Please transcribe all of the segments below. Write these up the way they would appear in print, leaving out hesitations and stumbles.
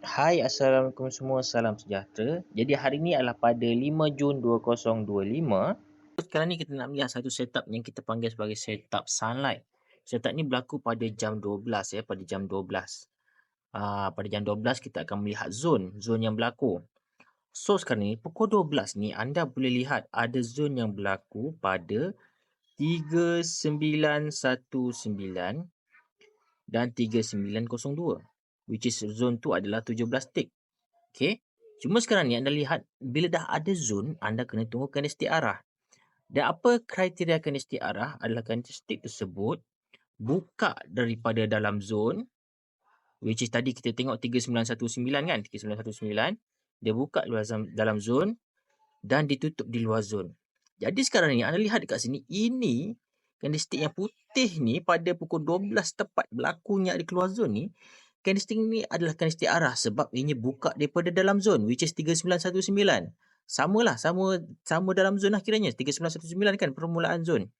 Hai, Assalamualaikum semua. Salam sejahtera. Jadi hari ni adalah pada 5 Jun 2025. Sekarang ni kita nak melihat satu setup yang kita panggil sebagai setup sunlight. Setup ni berlaku pada jam 12 ya, pada jam 12. Pada jam 12 kita akan melihat zon yang berlaku. So sekarang ni pukul 12 ni anda boleh lihat ada zon yang berlaku pada 3919 dan 3902. Which is zone tu adalah 17 tick. Okay. Cuma sekarang ni anda lihat bila dah ada zone, anda kena tunggu candlestick arah. Dan apa kriteria candlestick arah adalah candlestick tersebut buka daripada dalam zone, which is tadi kita tengok 3919 kan, 3919 dia buka dalam zone dan ditutup di luar zone. Jadi sekarang ni anda lihat dekat sini, ini candlestick yang putih ni pada pukul 12 tepat berlakunya di keluar zone ni, candlestick ni adalah candlestick arah sebab ini buka daripada dalam zone, which is 3919. Sama dalam zone lah kiranya. 3919 kan permulaan zone.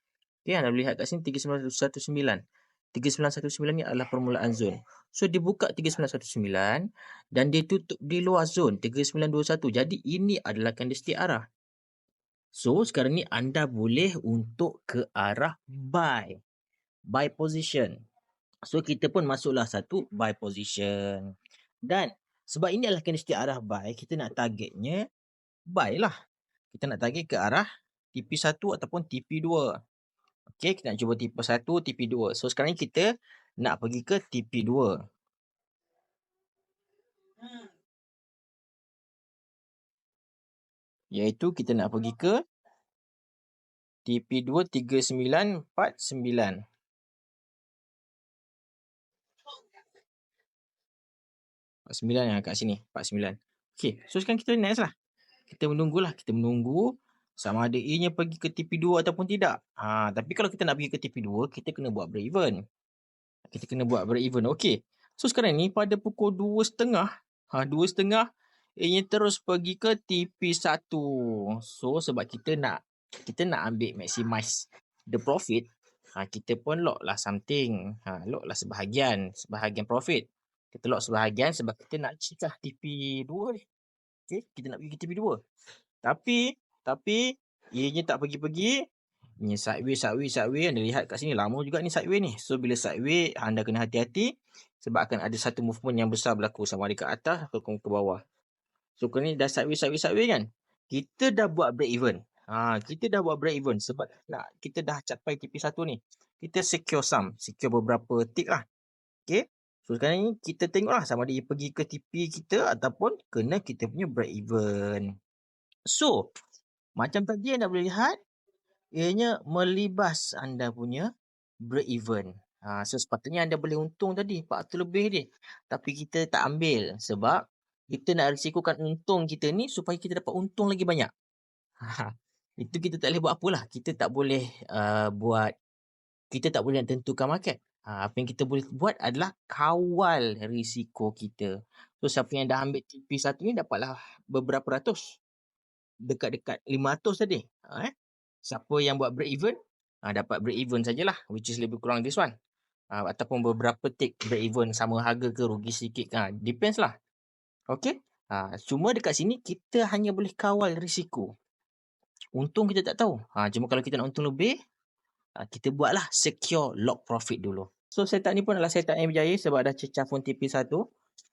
Okay, anda lihat kat sini 3919. 3919 ni adalah permulaan zone. So dia buka 3919 dan dia tutup di luar zone 3921. Jadi ini adalah candlestick arah. So sekarang ni anda boleh untuk ke arah buy position. So kita pun masuklah satu buy position. Dan sebab ini adalah candlestick arah buy, kita nak targetnya buy lah. Kita nak target ke arah TP1 ataupun TP2. Okey, kita nak cuba TP1, TP2. So sekarang ni kita nak pergi ke TP2. Iaitu kita nak pergi ke TP2 3949. 49 yang kat sini, 49. Okey, so sekarang kita next lah. Kita menunggu sama ada A nya pergi ke TP2 ataupun tidak. Tapi kalau kita nak pergi ke TP2, kita kena buat break even. Okey. So sekarang ni pada pukul 2.30, 2.30 A nya terus pergi ke TP1. So sebab kita nak ambil maximize the profit, kita pun lock lah something. Lock lah sebahagian profit. Kita lock sebahagian sebab kita nak cekah TP2 ni. Okay, kita nak pergi ke TP2. Tapi ianya tak pergi-pergi. Ini sideway. Anda lihat kat sini lama juga ni sideway ni. So bila sideway, anda kena hati-hati sebab akan ada satu movement yang besar berlaku sama ada ke atas atau ke bawah. So kalau ni dah sideway kan. Kita dah buat break even. Sebab kita dah capai TP1 ni. Kita secure beberapa tick lah. Okay. So sekarang ni kita tengoklah sama ada pergi ke TP kita ataupun kena kita punya break even. So macam tadi anda boleh lihat, ianya melibas anda punya break even. So sepatutnya anda boleh untung tadi 400 lebih dia. Tapi kita tak ambil sebab kita nak risikokan untung kita ni supaya kita dapat untung lagi banyak. Itu kita tak boleh buat apalah. Kita tak boleh nak tentukan market. Apa yang kita boleh buat adalah kawal risiko kita. So siapa yang dah ambil TP1 ni dapatlah beberapa ratus. Dekat-dekat 500 tadi. Siapa yang buat break even, dapat break even sajalah, which is lebih kurang this one. Ataupun beberapa tick break even, sama harga ke rugi sikit. Depends lah. Okay. Cuma dekat sini kita hanya boleh kawal risiko. Untung kita tak tahu. Cuma kalau kita nak untung lebih, kita buatlah secure lock profit dulu. So setup ni pun adalah setup yang berjaya sebab dah cecah pun TP1.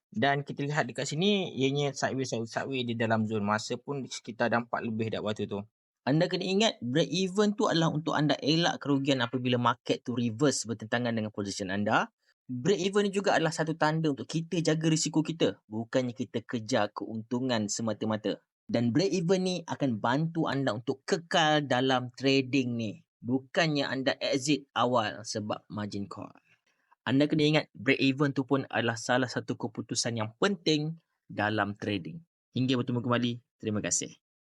Dan kita lihat dekat sini, ianya sideway di dalam zone. Masa pun sekitar 4 lebih dah waktu tu. Anda kena ingat, break even tu adalah untuk anda elak kerugian apabila market tu reverse bertentangan dengan position anda. Break even ni juga adalah satu tanda untuk kita jaga risiko kita. Bukannya kita kejar keuntungan semata-mata. Dan break even ni akan bantu anda untuk kekal dalam trading ni. Bukannya anda exit awal sebab margin call. Anda kena ingat, break even tu pun adalah salah satu keputusan yang penting dalam trading. Hingga bertemu kembali. Terima kasih.